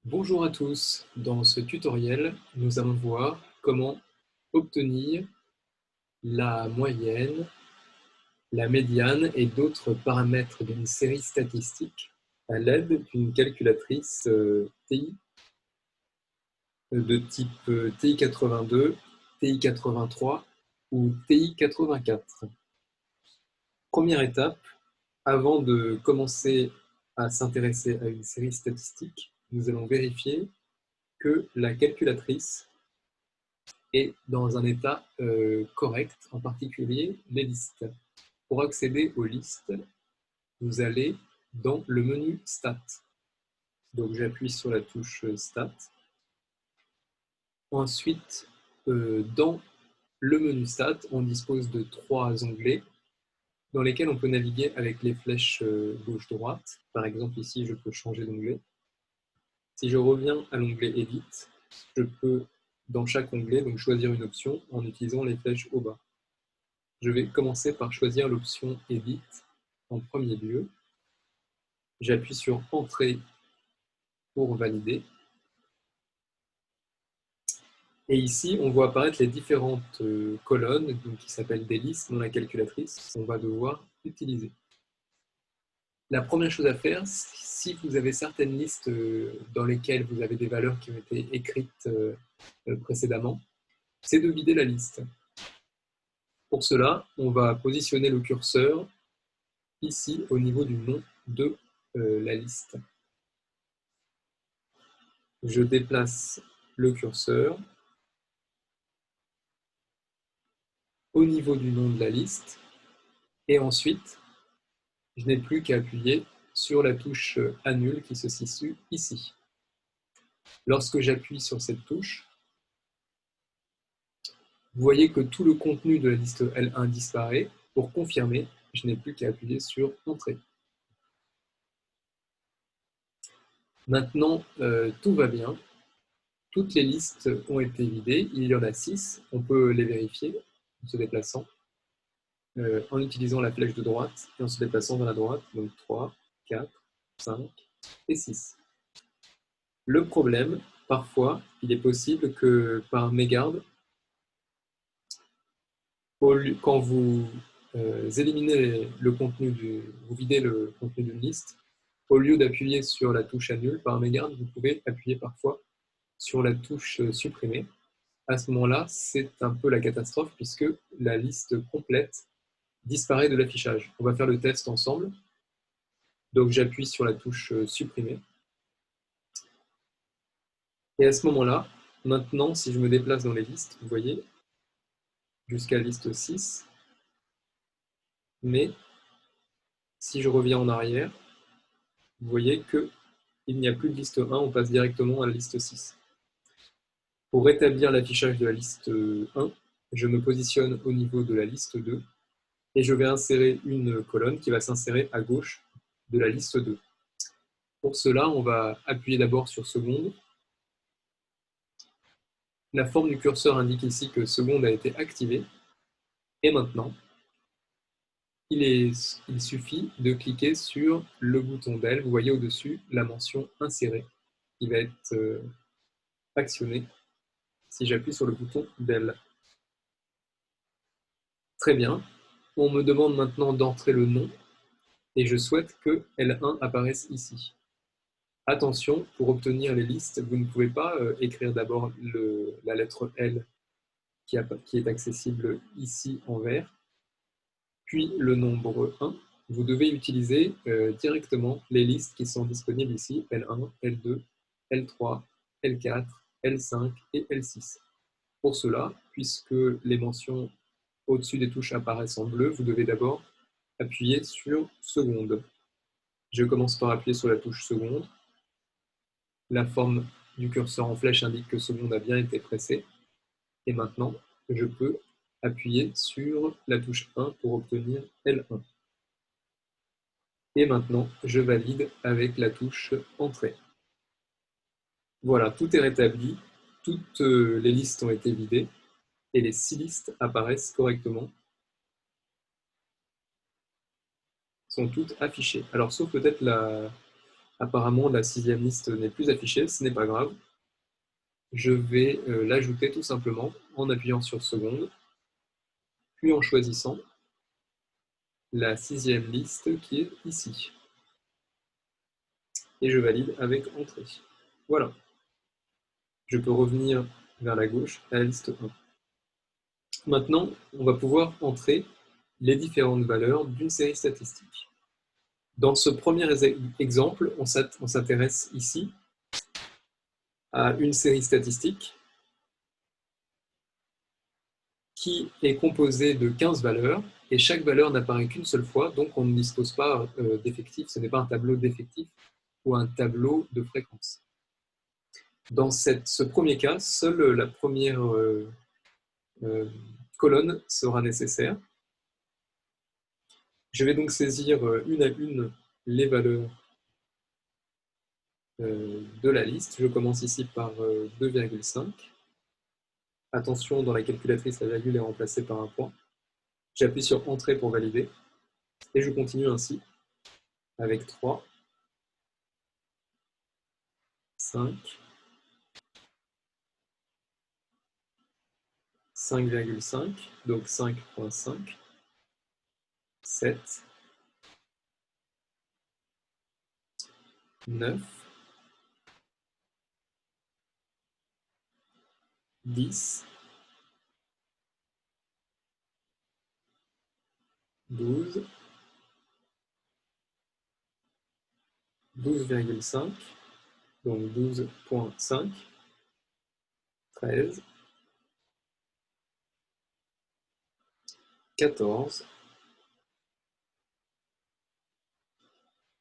Bonjour à tous, dans ce tutoriel, nous allons voir comment obtenir la moyenne, la médiane et d'autres paramètres d'une série statistique à l'aide d'une calculatrice TI de type TI82, TI83 ou TI84. Première étape, avant de commencer à s'intéresser à une série statistique, nous allons vérifier que la calculatrice est dans un état correct, en particulier les listes. Pour accéder aux listes, vous allez dans le menu Stat. Donc j'appuie sur la touche Stat. Ensuite, dans le menu Stat, on dispose de 3 onglets dans lesquels on peut naviguer avec les flèches gauche-droite. Par exemple, ici, je peux changer d'onglet. Si je reviens à l'onglet Edit, je peux, dans chaque onglet, donc choisir une option en utilisant les flèches au bas. Je vais commencer par choisir l'option Edit en premier lieu. J'appuie sur Entrée pour valider. Et ici, on voit apparaître les différentes colonnes donc, qui s'appellent des listes dans la calculatrice qu'on va devoir utiliser. La première chose à faire, si vous avez certaines listes dans lesquelles vous avez des valeurs qui ont été écrites précédemment, c'est de vider la liste. Pour cela, on va positionner le curseur ici au niveau du nom de la liste. Je déplace le curseur au niveau du nom de la liste et ensuite, je n'ai plus qu'à appuyer sur la touche Annule qui se situe ici. Lorsque j'appuie sur cette touche, vous voyez que tout le contenu de la liste L1 disparaît. Pour confirmer, je n'ai plus qu'à appuyer sur Entrée. Maintenant, tout va bien. Toutes les listes ont été vidées. Il y en a 6. On peut les vérifier en se déplaçant, en utilisant la flèche de droite et en se déplaçant vers la droite. Donc 3, 4, 5 et 6. Le problème, parfois, il est possible que par mégarde, quand vous éliminez le contenu, vous videz le contenu d'une liste, au lieu d'appuyer sur la touche Annule, par mégarde, vous pouvez appuyer parfois sur la touche Supprimer. À ce moment-là, c'est un peu la catastrophe puisque la liste complète disparaît de l'affichage. On va faire le test ensemble. Donc j'appuie sur la touche Supprimer. Et à ce moment-là, maintenant, si je me déplace dans les listes, vous voyez, jusqu'à liste 6, mais si je reviens en arrière, vous voyez qu'il n'y a plus de liste 1, on passe directement à la liste 6. Pour rétablir l'affichage de la liste 1, je me positionne au niveau de la liste 2 et je vais insérer une colonne qui va s'insérer à gauche de la liste 2. Pour cela, on va appuyer d'abord sur seconde. La forme du curseur indique ici que seconde a été activée. Et maintenant, il suffit de cliquer sur le bouton del. Vous voyez au-dessus la mention insérer qui va être actionnée si j'appuie sur le bouton del. Très bien. On me demande maintenant d'entrer le nom et je souhaite que L1 apparaisse ici. Attention, pour obtenir les listes, vous ne pouvez pas écrire d'abord la lettre L qui est accessible ici en vert, puis le nombre 1. Vous devez utiliser directement les listes qui sont disponibles ici, L1, L2, L3, L4, L5 et L6. Pour cela, puisque les mentions au-dessus des touches apparaissent en bleu, vous devez d'abord appuyer sur seconde. Je commence par appuyer sur la touche seconde. La forme du curseur en flèche indique que seconde a bien été pressée. Et maintenant, je peux appuyer sur la touche 1 pour obtenir L1. Et maintenant, je valide avec la touche Entrée. Voilà, tout est rétabli. Toutes les listes ont été vidées et les 6 listes apparaissent correctement, sont toutes affichées. Alors, sauf peut-être Apparemment, la 6e liste n'est plus affichée, ce n'est pas grave. Je vais l'ajouter tout simplement en appuyant sur seconde, puis en choisissant la 6e liste qui est ici. Et je valide avec entrée. Voilà. Je peux revenir vers la gauche à la liste 1. Maintenant, on va pouvoir entrer les différentes valeurs d'une série statistique. Dans ce premier exemple, on s'intéresse ici à une série statistique qui est composée de 15 valeurs, et chaque valeur n'apparaît qu'une seule fois, donc on ne dispose pas d'effectifs, ce n'est pas un tableau d'effectifs ou un tableau de fréquence. Dans ce premier cas, seule la première colonne sera nécessaire. Je vais donc saisir une à une les valeurs de la liste. Je commence ici par 2,5. Attention, dans la calculatrice, la virgule est remplacée par un point. J'appuie sur Entrée pour valider. Et je continue ainsi avec 3, 5, 5,5, donc 5,5, 7, 9, 10, 12, 12,5, donc 12,5, 13, 14,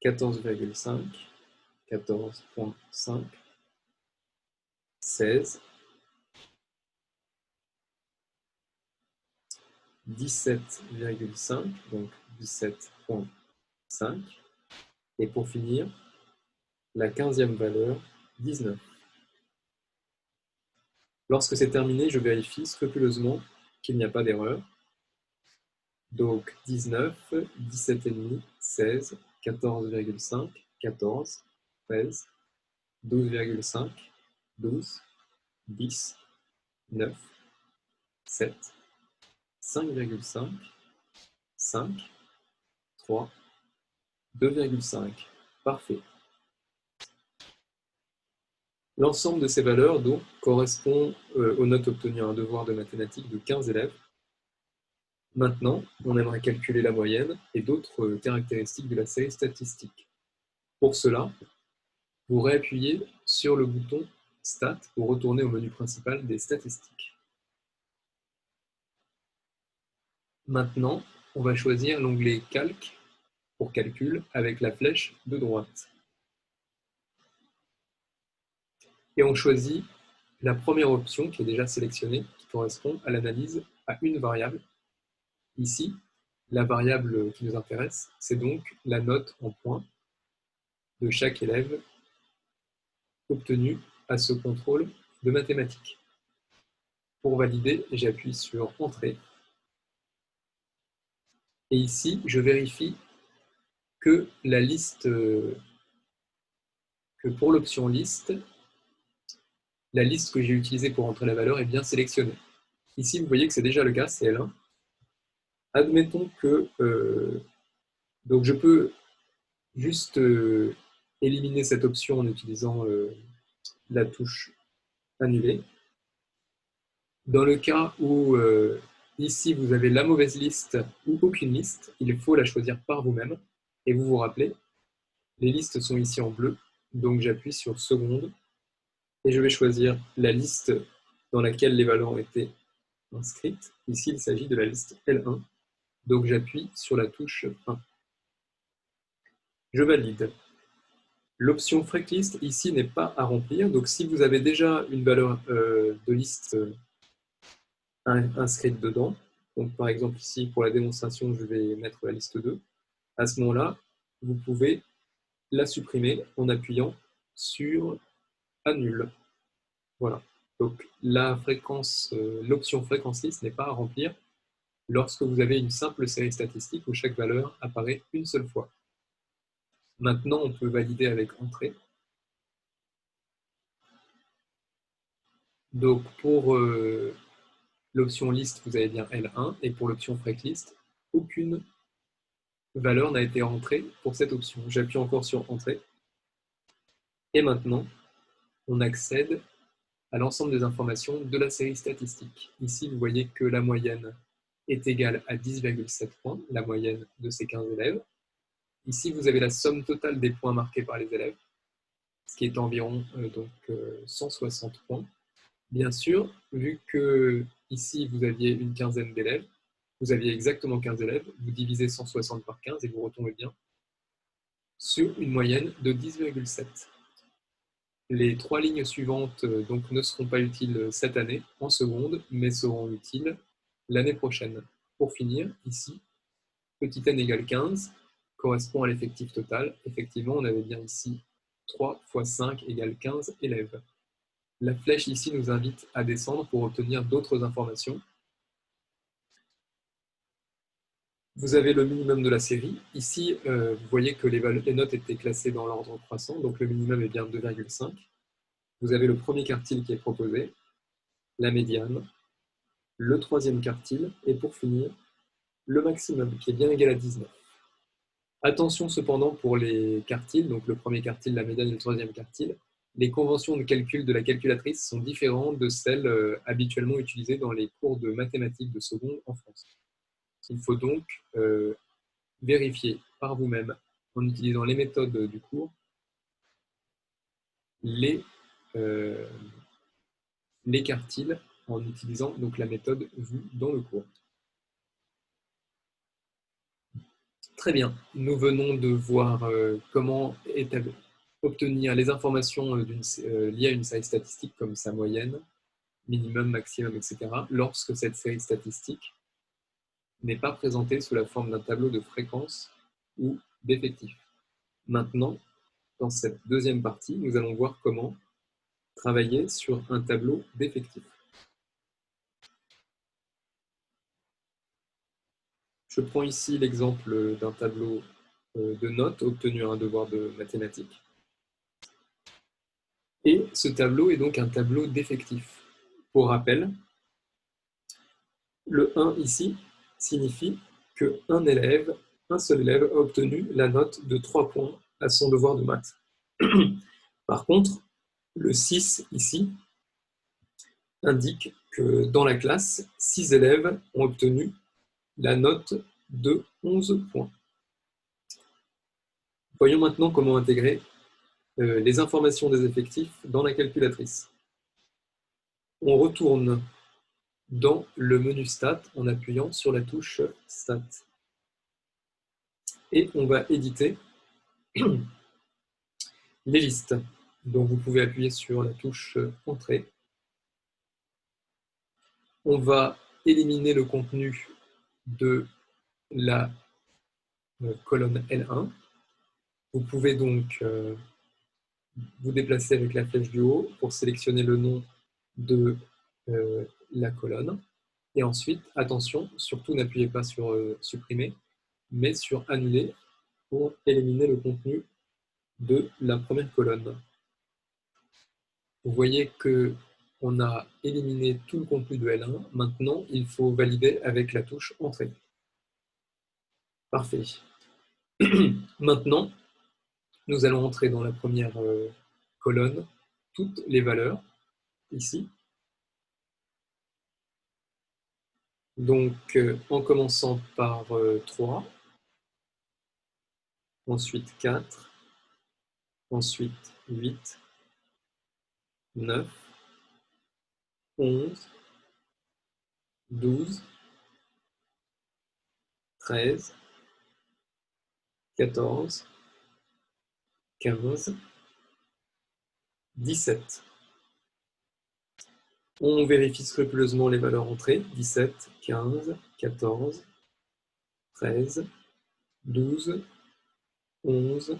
14,5, 14,5, 16, 17,5, donc 17,5, et pour finir, la 15e valeur, 19. Lorsque c'est terminé, je vérifie scrupuleusement qu'il n'y a pas d'erreur. Donc 19, 17,5, 16, 14,5, 14, 13, 12,5, 12, 10, 9, 7, 5,5, 5, 3, 2,5. Parfait. L'ensemble de ces valeurs donc, correspond aux notes obtenues à un devoir de mathématiques de 15 élèves. Maintenant, on aimerait calculer la moyenne et d'autres caractéristiques de la série statistique. Pour cela, vous réappuyez sur le bouton Stat pour retourner au menu principal des statistiques. Maintenant, on va choisir l'onglet Calque pour calcul avec la flèche de droite. Et on choisit la première option qui est déjà sélectionnée, qui correspond à l'analyse à une variable. Ici, la variable qui nous intéresse, c'est donc la note en points de chaque élève obtenu à ce contrôle de mathématiques. Pour valider, j'appuie sur Entrée. Et ici, je vérifie que la liste, que pour l'option liste, la liste que j'ai utilisée pour entrer la valeur est bien sélectionnée. Ici, vous voyez que c'est déjà le cas, c'est L1. Admettons que donc je peux juste éliminer cette option en utilisant la touche Annuler. Dans le cas où ici vous avez la mauvaise liste ou aucune liste, il faut la choisir par vous-même. Et vous vous rappelez, les listes sont ici en bleu, donc j'appuie sur seconde et je vais choisir la liste dans laquelle les valeurs ont été inscrites. Ici, il s'agit de la liste L1, donc j'appuie sur la touche 1. Je valide. L'option Freaklist ici n'est pas à remplir, donc si vous avez déjà une valeur de liste inscrite dedans, donc par exemple ici pour la démonstration je vais mettre la liste 2, à ce moment-là vous pouvez la supprimer en appuyant sur Annule. Voilà, donc l'option fréquence liste n'est pas à remplir lorsque vous avez une simple série statistique où chaque valeur apparaît une seule fois. Maintenant, on peut valider avec entrée. Donc, pour l'option liste, vous avez bien L1, et pour l'option fréquelist, aucune valeur n'a été rentrée pour cette option. J'appuie encore sur entrée. Et maintenant, on accède à l'ensemble des informations de la série statistique. Ici, vous voyez que la moyenne est égale à 10,7 points, la moyenne de ces 15 élèves. Ici, vous avez la somme totale des points marqués par les élèves, ce qui est environ 160 points. Bien sûr, vu que ici, vous aviez une quinzaine d'élèves, vous aviez exactement 15 élèves, vous divisez 160 par 15 et vous retombez bien sur une moyenne de 10,7. Les 3 lignes suivantes donc, ne seront pas utiles cette année en seconde, mais seront utiles l'année prochaine. Pour finir, ici, petit n égale 15 correspond à l'effectif total. Effectivement, on avait bien ici 3 fois 5 égale 15 élèves. La flèche ici nous invite à descendre pour obtenir d'autres informations. Vous avez le minimum de la série. Ici, vous voyez que les notes étaient classées dans l'ordre croissant, donc le minimum est bien 2,5. Vous avez le premier quartile qui est proposé, la médiane, le troisième quartile, et pour finir, le maximum, qui est bien égal à 19. Attention cependant pour les quartiles, donc le premier quartile, la médiane et le troisième quartile, les conventions de calcul de la calculatrice sont différentes de celles habituellement utilisées dans les cours de mathématiques de seconde en France. Il faut donc vérifier par vous-même, en utilisant les méthodes du cours, les quartiles, en utilisant donc la méthode vue dans le cours. Très bien, nous venons de voir comment obtenir les informations liées à une série statistique comme sa moyenne, minimum, maximum, etc. lorsque cette série statistique n'est pas présentée sous la forme d'un tableau de fréquence ou d'effectifs. Maintenant, dans cette deuxième partie, nous allons voir comment travailler sur un tableau d'effectifs. Je prends ici l'exemple d'un tableau de notes obtenu à un devoir de mathématiques. Et ce tableau est donc un tableau d'effectifs. Pour rappel, le 1 ici signifie qu'un seul élève a obtenu la note de 3 points à son devoir de maths. Par contre, le 6 ici indique que dans la classe, 6 élèves ont obtenu la note de 11 points. Voyons maintenant comment intégrer les informations des effectifs dans la calculatrice. On retourne dans le menu Stat en appuyant sur la touche Stat. Et on va éditer les listes. Donc vous pouvez appuyer sur la touche Entrée. On va éliminer le contenu de la colonne L1. Vous pouvez donc vous déplacer avec la flèche du haut pour sélectionner le nom de la colonne. Et ensuite, attention, surtout n'appuyez pas sur supprimer, mais sur annuler pour éliminer le contenu de la première colonne. Vous voyez qu'on a éliminé tout le contenu de L1. Maintenant, il faut valider avec la touche Entrée. Parfait. Maintenant, nous allons entrer dans la première colonne toutes les valeurs, ici. Donc, en commençant par 3, ensuite 4, ensuite 8, 9, 11, 12, 13, 14, 15, 17. On vérifie scrupuleusement les valeurs entrées. 17, 15, 14, 13, 12, 11,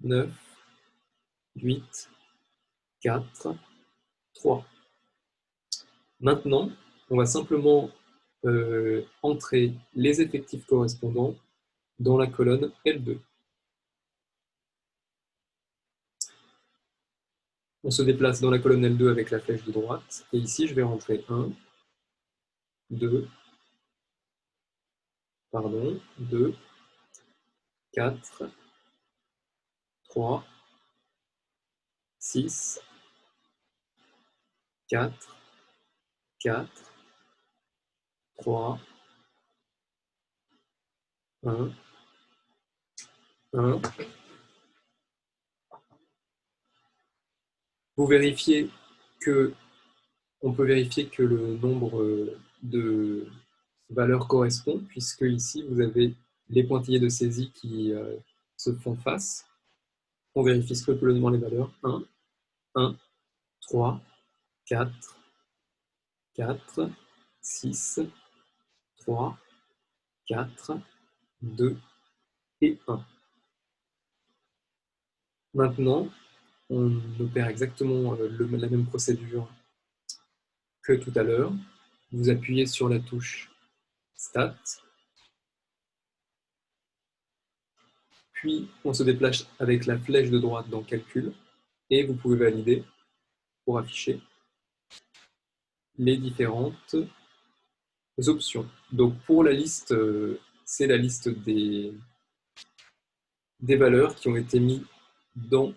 9, 8, 4, 3. Maintenant, on va simplement entrer les effectifs correspondants dans la colonne L2. On se déplace dans la colonne L2 avec la flèche de droite. Et ici, je vais rentrer 1, 2, 2, 4, 3, 6, 4, 4, 3, 1, 1. Vous vérifiez que, on peut vérifier que le nombre de valeurs correspond, puisque ici, vous avez les pointillés de saisie qui se font face. On vérifie scrupuleusement les valeurs. 1, 1, 3, 4, 4, 6, 3, 4, 2 et 1. Maintenant, on opère exactement la même procédure que tout à l'heure. Vous appuyez sur la touche Stat, puis on se déplace avec la flèche de droite dans Calcul, et vous pouvez valider pour afficher les différentes options. Donc pour la liste, c'est la liste des valeurs qui ont été mises dans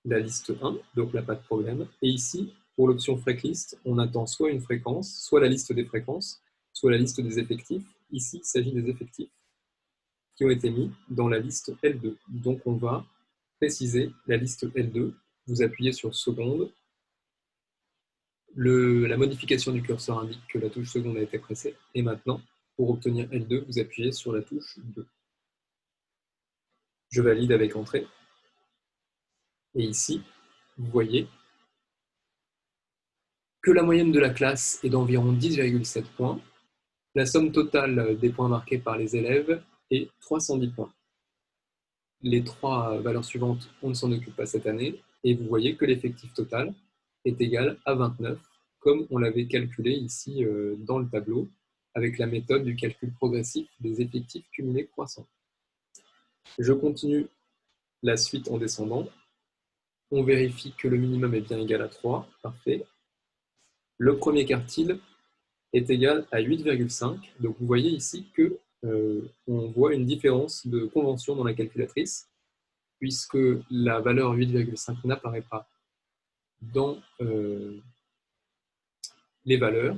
la liste 1, donc là pas de problème. Et ici, pour l'option FreqList, on attend soit une fréquence, soit la liste des fréquences, soit la liste des effectifs. Ici, il s'agit des effectifs qui ont été mis dans la liste L2. Donc on va préciser la liste L2. Vous appuyez sur seconde. La modification du curseur indique que la touche seconde a été pressée. Et maintenant, pour obtenir L2, vous appuyez sur la touche 2. Je valide avec entrée. Et ici, vous voyez que la moyenne de la classe est d'environ 10,7 points. La somme totale des points marqués par les élèves est 310 points. Les trois valeurs suivantes, on ne s'en occupe pas cette année. Et vous voyez que l'effectif total est égal à 29, comme on l'avait calculé ici dans le tableau, avec la méthode du calcul progressif des effectifs cumulés croissants. Je continue la suite en descendant. On vérifie que le minimum est bien égal à 3. Parfait. Le premier quartile est égal à 8,5. Donc vous voyez ici que on voit une différence de convention dans la calculatrice, puisque la valeur 8,5 n'apparaît pas dans les valeurs,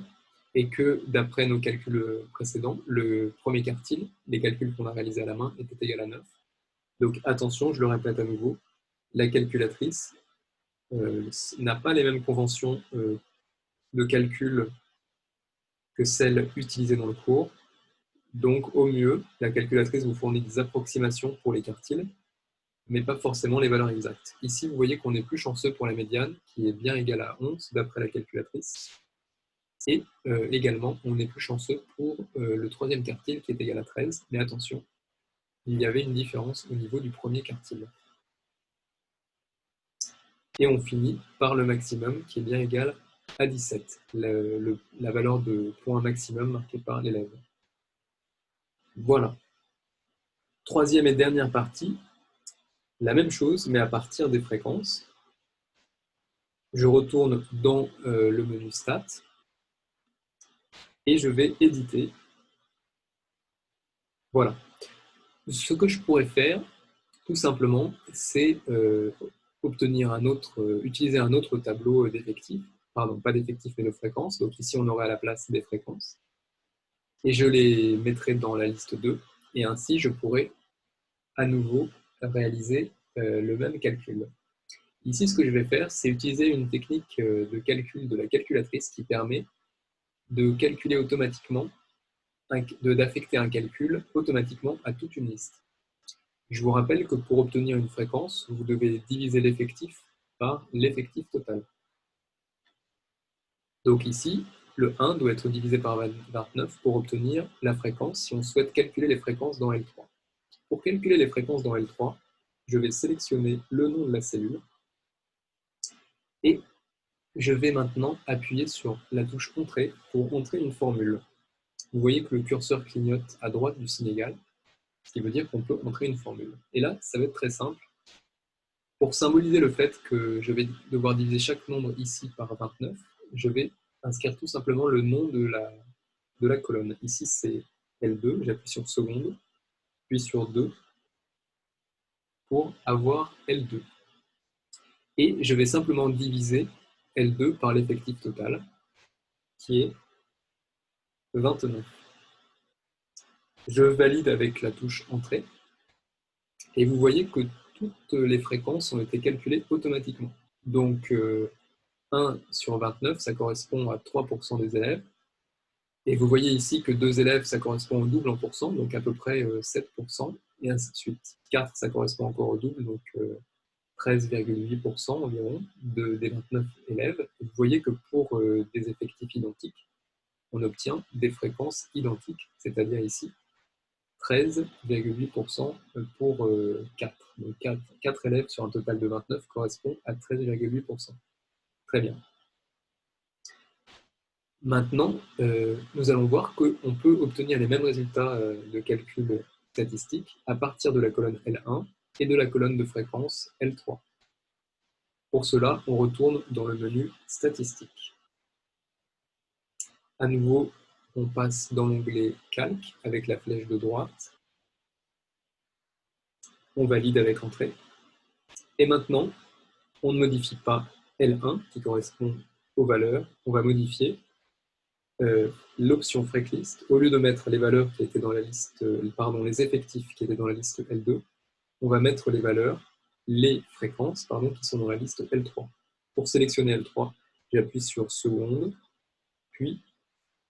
et que d'après nos calculs précédents, le premier quartile, les calculs qu'on a réalisés à la main, était égal à 9. Donc attention, je le répète à nouveau, la calculatrice n'a pas les mêmes conventions de calcul que celles utilisées dans le cours. Donc au mieux, la calculatrice vous fournit des approximations pour les quartiles, mais pas forcément les valeurs exactes. Ici, vous voyez qu'on est plus chanceux pour la médiane, qui est bien égale à 11 d'après la calculatrice. Et également, on est plus chanceux pour le troisième quartile, qui est égal à 13. Mais attention, il y avait une différence au niveau du premier quartile. Et on finit par le maximum, qui est bien égal à 17, la valeur de point maximum marquée par l'élève. Voilà. Troisième et dernière partie, la même chose, mais à partir des fréquences. Je retourne dans le menu Stat et je vais éditer. Voilà. Ce que je pourrais faire, tout simplement, c'est utiliser un autre tableau d'effectifs. Pardon, pas d'effectifs, mais de fréquences. Donc ici, on aurait à la place des fréquences. Et je les mettrai dans la liste 2. Et ainsi, je pourrais à nouveau réaliser le même calcul. Ici, ce que je vais faire, c'est utiliser une technique de calcul de la calculatrice qui permet de calculer automatiquement, d'affecter un calcul automatiquement à toute une liste. Je vous rappelle que pour obtenir une fréquence, vous devez diviser l'effectif par l'effectif total. Donc ici, le 1 doit être divisé par 29 pour obtenir la fréquence si on souhaite calculer les fréquences dans L3. Pour calculer les fréquences dans L3, je vais sélectionner le nom de la cellule et je vais maintenant appuyer sur la touche Entrée pour entrer une formule. Vous voyez que le curseur clignote à droite du signe égal, ce qui veut dire qu'on peut entrer une formule. Et là, ça va être très simple. Pour symboliser le fait que je vais devoir diviser chaque nombre ici par 29, je vais inscrire tout simplement le nom de la colonne. Ici, c'est L2, j'appuie sur seconde, puis sur 2 pour avoir L2. Et je vais simplement diviser L2 par l'effectif total, qui est 29. Je valide avec la touche Entrée, et vous voyez que toutes les fréquences ont été calculées automatiquement. Donc 1 sur 29, ça correspond à 3% des élèves. Et vous voyez ici que 2 élèves, ça correspond au double en pourcent, donc à peu près 7%, et ainsi de suite. 4, ça correspond encore au double, donc 13,8% environ des 29 élèves. Et vous voyez que pour des effectifs identiques, on obtient des fréquences identiques, c'est-à-dire ici 13,8% pour 4. Donc 4 élèves sur un total de 29 correspond à 13,8%. Très bien. Maintenant, nous allons voir qu'on peut obtenir les mêmes résultats de calcul statistique à partir de la colonne L1 et de la colonne de fréquence L3. Pour cela, on retourne dans le menu Statistiques. À nouveau, on passe dans l'onglet Calque avec la flèche de droite. On valide avec Entrée. Et maintenant, on ne modifie pas L1 qui correspond aux valeurs. On va modifier l'option Fretlist. Au lieu de mettre les valeurs qui étaient dans la liste, les effectifs qui étaient dans la liste L2, on va mettre les fréquences qui sont dans la liste L3. Pour sélectionner L3, j'appuie sur seconde, puis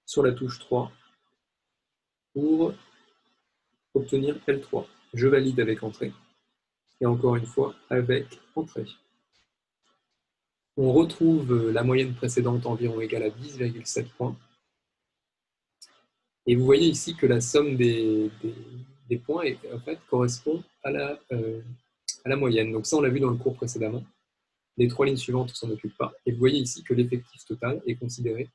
sur la touche 3 pour obtenir L3. Je valide avec Entrée. Et encore une fois, avec Entrée. On retrouve la moyenne précédente environ égale à 10,7 points. Et vous voyez ici que la somme des points en fait, correspond à la moyenne. Donc ça, on l'a vu dans le cours précédemment. Les 3 lignes suivantes ne s'en occupent pas. Et vous voyez ici que l'effectif total est considéré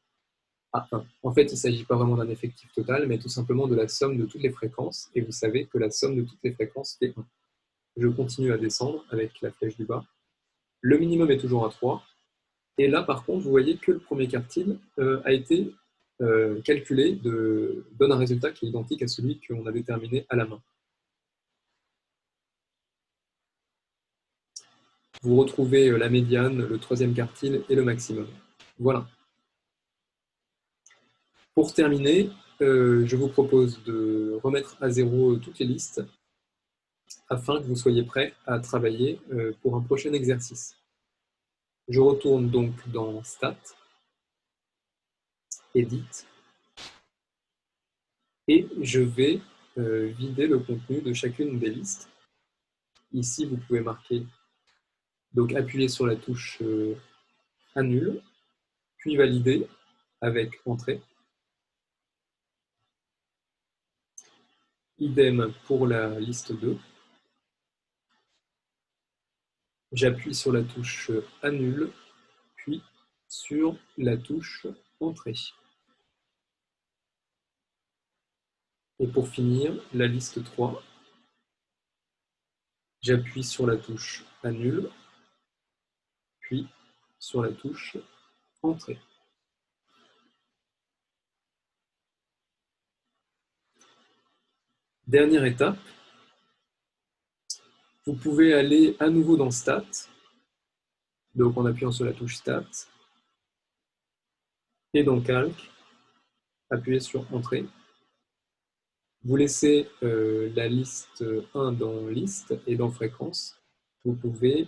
à 1. En fait, il ne s'agit pas vraiment d'un effectif total, mais tout simplement de la somme de toutes les fréquences. Et vous savez que la somme de toutes les fréquences fait 1. Je continue à descendre avec la flèche du bas. Le minimum est toujours à 3. Et là, par contre, vous voyez que le premier quartile a été calculé, donne un résultat qui est identique à celui qu'on a déterminé à la main. Vous retrouvez la médiane, le troisième quartile et le maximum. Voilà. Pour terminer, je vous propose de remettre à zéro toutes les listes afin que vous soyez prêts à travailler pour un prochain exercice. Je retourne donc dans Stat, Edit, et je vais vider le contenu de chacune des listes. Ici, vous pouvez marquer, donc appuyer sur la touche Annule, puis valider avec Entrée. Idem pour la liste 2. J'appuie sur la touche Annule, puis sur la touche Entrée. Et pour finir, la liste 3, j'appuie sur la touche Annule, puis sur la touche Entrée. Dernière étape, vous pouvez aller à nouveau dans Stat, donc en appuyant sur la touche Stat, et dans Calque, appuyez sur Entrée. Vous laissez la liste 1 dans Liste et dans Fréquence. Vous pouvez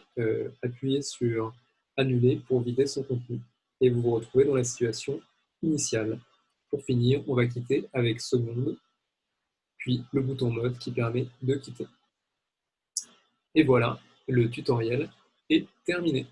appuyer sur Annuler pour vider son contenu. Et vous vous retrouvez dans la situation initiale. Pour finir, on va quitter avec Seconde, puis le bouton Mode qui permet de quitter. Et voilà, le tutoriel est terminé.